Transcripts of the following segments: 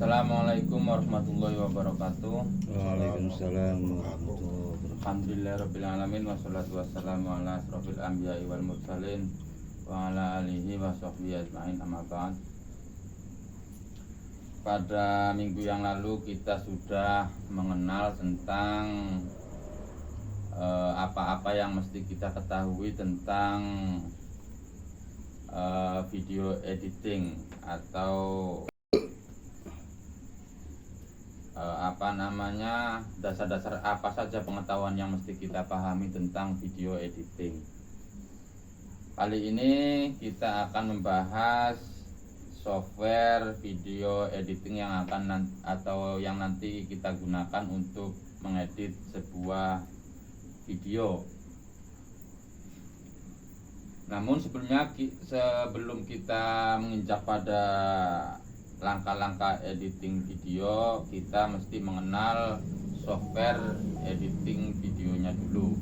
Assalamualaikum warahmatullahi wabarakatuh. Waalaikumsalam warahmatullahi wabarakatuh. Alhamdulillahirabbil alamin wassalatu wassalamu ala asrofil anbiya'i wal mursalin wa ala alihi wa sahbihi ajmain, amma ba'd. Pada minggu yang lalu kita sudah mengenal tentang apa-apa yang mesti kita ketahui tentang video editing atau dasar-dasar apa saja pengetahuan yang mesti kita pahami tentang video editing. Kali ini kita akan membahas software video editing yang yang nanti kita gunakan untuk mengedit sebuah video. Namun sebelum kita menginjak pada langkah-langkah editing video, kita mesti mengenal software editing videonya dulu.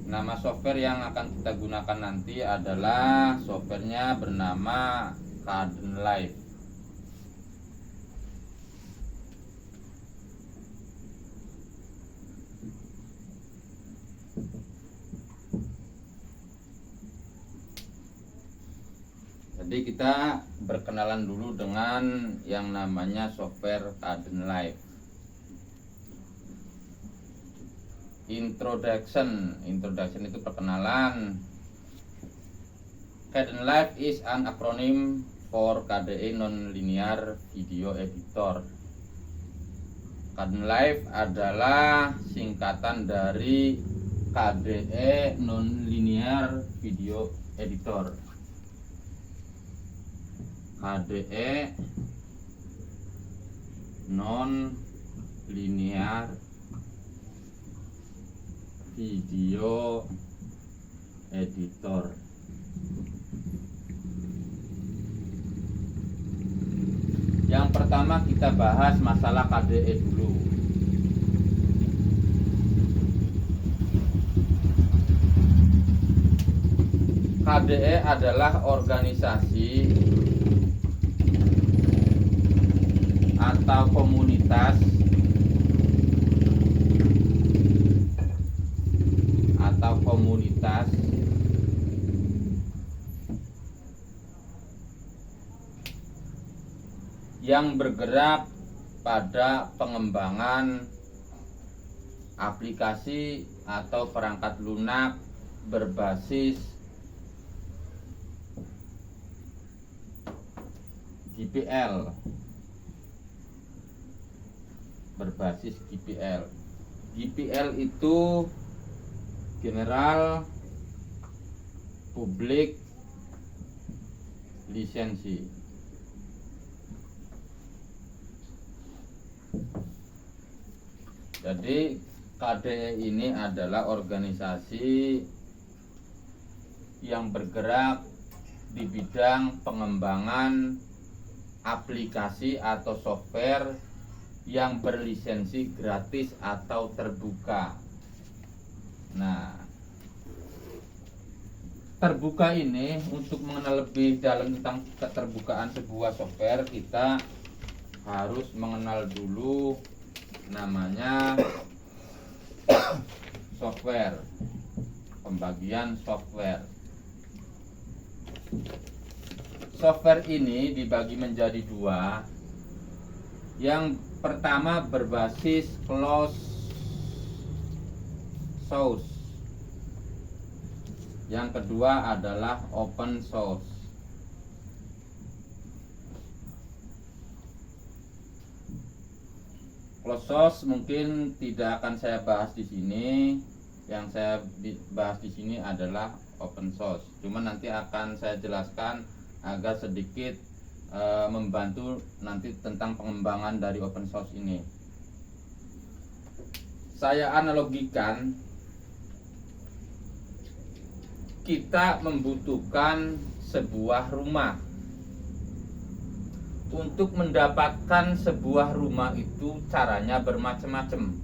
Nama software yang akan kita gunakan nanti adalah softwarenya bernama Kdenlive. Jadi kita berkenalan dulu dengan yang namanya software Kdenlive. Introduction itu perkenalan. Kdenlive is an acronym for KDE Non-Linear Video Editor. Kdenlive adalah singkatan dari KDE Non-Linear Video Editor. KDE Non-Linear Video Editor. Yang pertama kita bahas masalah KDE dulu. KDE adalah organisasi atau komunitas yang bergerak pada pengembangan aplikasi atau perangkat lunak berbasis GPL. GPL itu General Public License. Jadi KDE ini adalah organisasi yang bergerak di bidang pengembangan aplikasi atau software yang berlisensi gratis atau terbuka. Nah, terbuka ini, untuk mengenal lebih dalam tentang keterbukaan sebuah software, kita harus mengenal dulu namanya software, pembagian software. Software ini dibagi menjadi dua. Yang pertama berbasis closed source. Yang kedua adalah open source. Closed source mungkin tidak akan saya bahas di sini. Yang saya bahas di sini adalah open source. Cuma nanti akan saya jelaskan agar sedikit membantu nanti tentang pengembangan dari open source ini. Saya analogikan, kita membutuhkan sebuah rumah. Untuk mendapatkan sebuah rumah itu caranya bermacam-macam.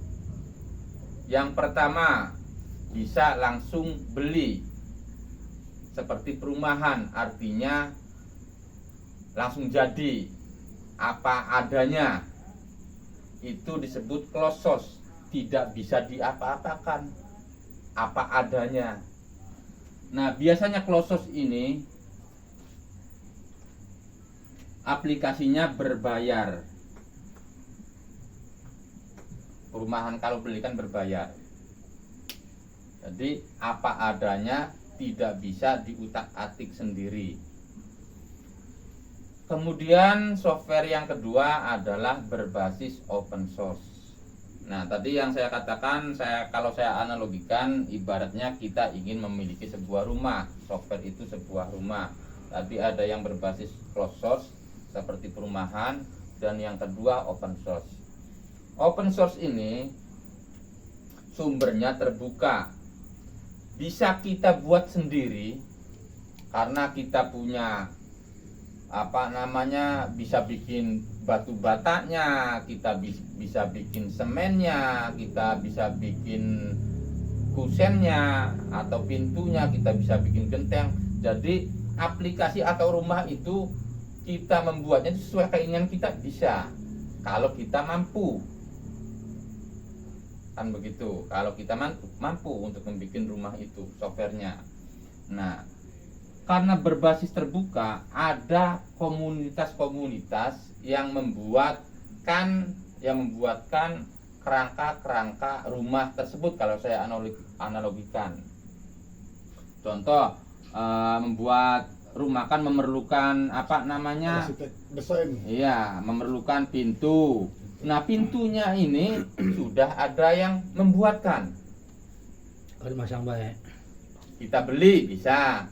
Yang pertama, bisa langsung beli, seperti perumahan, artinya langsung jadi. apa adanya, itu disebut closed source, tidak bisa diapa-apakan, apa adanya. Nah, biasanya closed source ini aplikasinya berbayar. Perumahan kalau beli kan berbayar. Jadi apa adanya, tidak bisa diutak-atik sendiri. Kemudian software yang kedua adalah berbasis open source. Nah, tadi yang saya katakan, kalau saya analogikan, ibaratnya kita ingin memiliki sebuah rumah. Software itu sebuah rumah. Tapi ada yang berbasis closed source seperti perumahan, dan yang kedua open source. Open source ini sumbernya terbuka, bisa kita buat sendiri karena kita punya bisa bikin batu batanya, kita bisa bikin semennya, kita bisa bikin kusennya atau pintunya, kita bisa bikin genteng. Jadi aplikasi atau rumah itu kita membuatnya sesuai keinginan kita bisa, kalau kita mampu. Kan begitu, kalau kita mampu untuk membuat rumah itu, softwarenya. Nah, karena berbasis terbuka, ada komunitas-komunitas yang membuatkan kerangka-kerangka rumah tersebut. Kalau saya analogikan, contoh, membuat rumah kan memerlukan desain. Iya, memerlukan pintu. Nah, pintunya ini sudah ada yang membuatkan. Kalau masang baik. Kita beli bisa,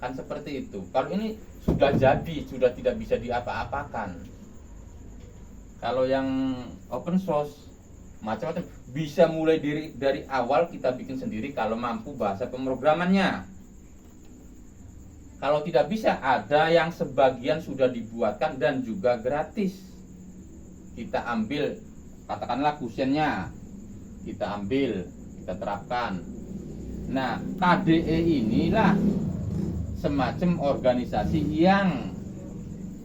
kan seperti itu. Kalau ini sudah jadi, sudah tidak bisa diapa-apakan. Kalau yang open source macam-macam, bisa mulai dari awal kita bikin sendiri kalau mampu bahasa pemrogramannya. Kalau tidak bisa, ada yang sebagian sudah dibuatkan dan juga gratis. Kita ambil, katakanlah kusennya, kita ambil, kita terapkan. Nah, KDE inilah semacam organisasi yang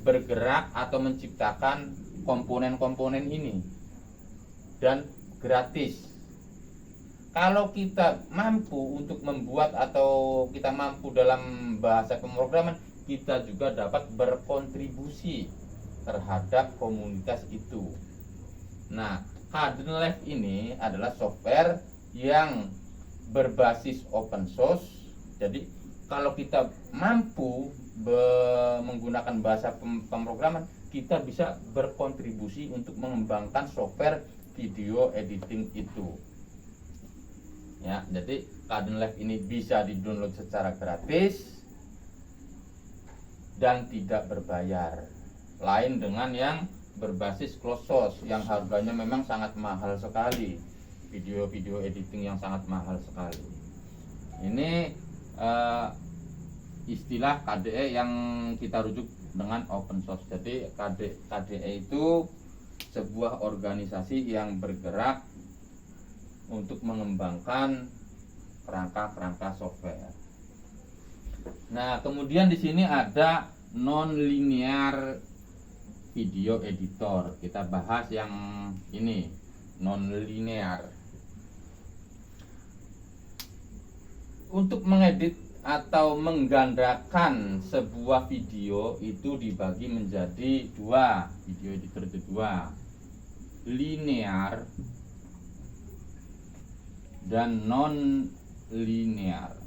bergerak atau menciptakan komponen-komponen ini dan gratis. Kalau kita mampu untuk membuat atau kita mampu dalam bahasa pemrograman, kita juga dapat berkontribusi terhadap komunitas itu. Nah, Kdenlive ini adalah software yang berbasis open source. Jadi kalau kita mampu menggunakan bahasa pemrograman, kita bisa berkontribusi untuk mengembangkan software video editing itu. Ya, jadi Kdenlive ini bisa di-download secara gratis dan tidak berbayar. Lain dengan yang berbasis closed source yang harganya memang sangat mahal sekali, video editing yang sangat mahal sekali. Ini istilah KDE yang kita rujuk dengan open source. Jadi KDE itu sebuah organisasi yang bergerak untuk mengembangkan kerangka-kerangka software. Nah, kemudian di sini ada non-linear video editor. Kita bahas yang ini, non-linear. Untuk mengedit atau menggandakan sebuah video itu dibagi menjadi dua. Video editor itu dua, linear dan non-linear.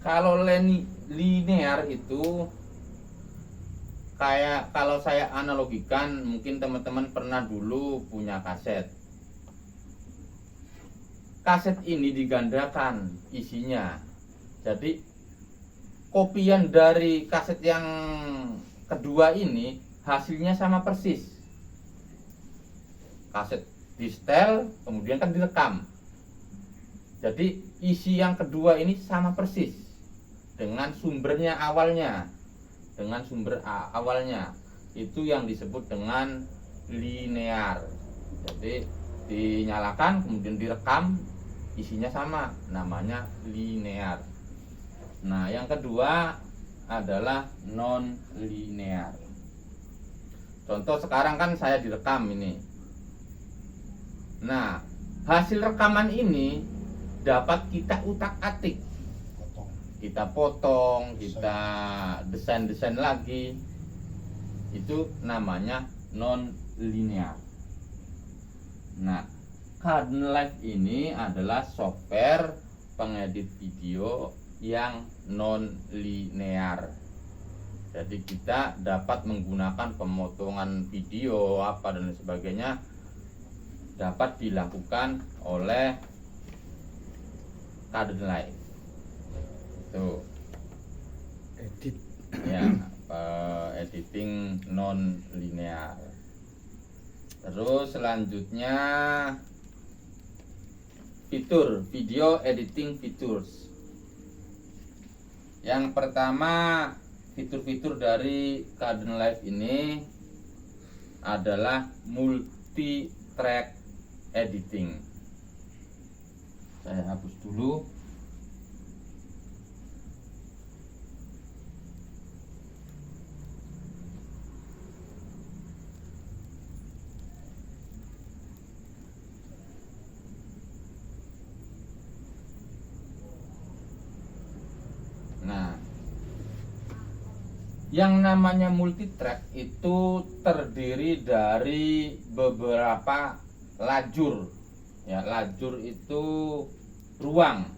Kalau linear itu kayak, kalau saya analogikan, mungkin teman-teman pernah dulu punya kaset. Kaset ini digandakan isinya. Jadi kopian dari kaset yang kedua ini hasilnya sama persis. Kaset di setel, kemudian kan direkam. Jadi isi yang kedua ini sama persis dengan sumbernya awalnya, itu yang disebut dengan linear. Jadi dinyalakan kemudian direkam, isinya sama, namanya linear. Nah, yang kedua adalah non linear. Contoh sekarang kan saya direkam ini. Nah, hasil rekaman ini dapat kita utak-atik, Potong. kita potong, kita desain-desain lagi. Itu namanya non linear. Nah, Kdenlive ini adalah software pengedit video yang non linear. Jadi kita dapat menggunakan pemotongan video apa dan sebagainya dapat dilakukan oleh Kdenlive. Tuh. Edit. Ya, editing non linear. Terus selanjutnya fitur video editing features. Yang pertama, fitur-fitur dari Kdenlive ini adalah multi track editing. Saya hapus dulu. Nah, yang namanya multitrack itu terdiri dari beberapa lajur. Ya, lajur itu ruang.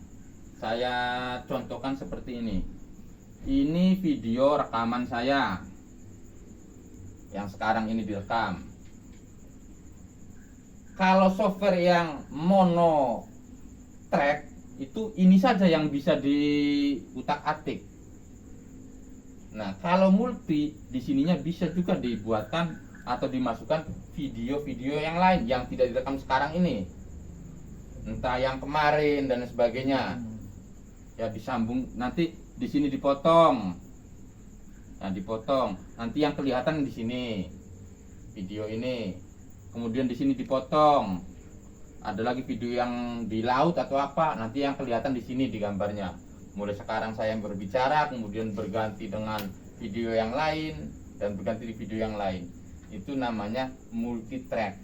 Saya contohkan seperti ini. Ini video rekaman saya yang sekarang ini direkam. Kalau software yang mono track itu ini saja yang bisa diutak-atik. Nah, kalau multi di sininya bisa juga dibuatkan atau dimasukkan video-video yang lain yang tidak direkam sekarang ini. Entah yang kemarin dan sebagainya. Ya disambung, nanti di sini dipotong. Nah, dipotong. Nanti yang kelihatan di sini video ini. Kemudian di sini dipotong. Ada lagi video yang di laut atau apa, nanti yang kelihatan di sini di gambarnya. Mulai sekarang saya berbicara, kemudian berganti dengan video yang lain dan berganti di video yang lain. Itu namanya multitrack.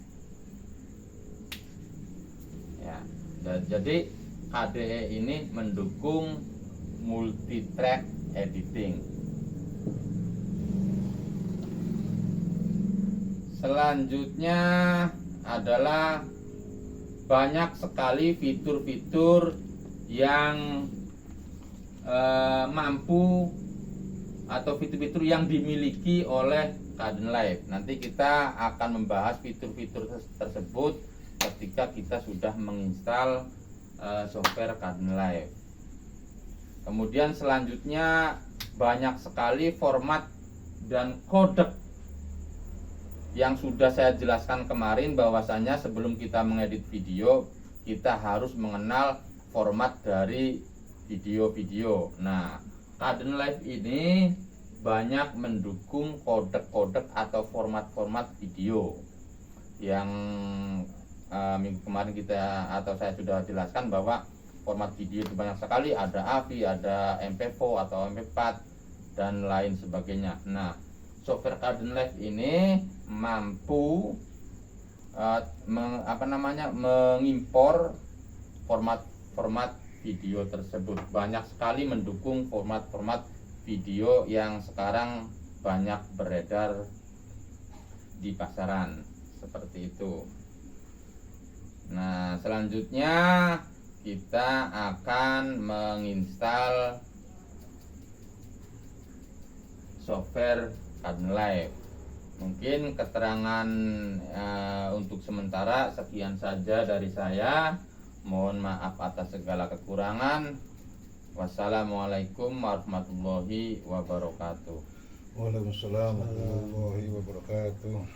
Ya, jadi KDE ini mendukung multitrack editing. Selanjutnya adalah banyak sekali fitur-fitur yang mampu atau fitur-fitur yang dimiliki oleh Kdenlive. Nanti kita akan membahas fitur-fitur tersebut ketika kita sudah menginstal software Kdenlive. Kemudian selanjutnya banyak sekali format dan kodek yang sudah saya jelaskan kemarin, bahwasanya sebelum kita mengedit video kita harus mengenal format dari video-video. Nah, Kdenlive ini banyak mendukung kodek-kodek atau format-format video yang minggu kemarin kita atau saya sudah jelaskan bahwa format video itu banyak sekali, ada AVI, ada MP4 atau MP4 dan lain sebagainya. Nah, software Kdenlive ini mampu mengimpor format-format video tersebut. Banyak sekali mendukung format-format video yang sekarang banyak beredar di pasaran seperti itu. Nah, selanjutnya kita akan menginstal software Kdenlive. Mungkin keterangan untuk sementara sekian saja dari saya. Mohon maaf atas segala kekurangan. Wassalamualaikum warahmatullahi wabarakatuh. Waalaikumsalam warahmatullahi wabarakatuh.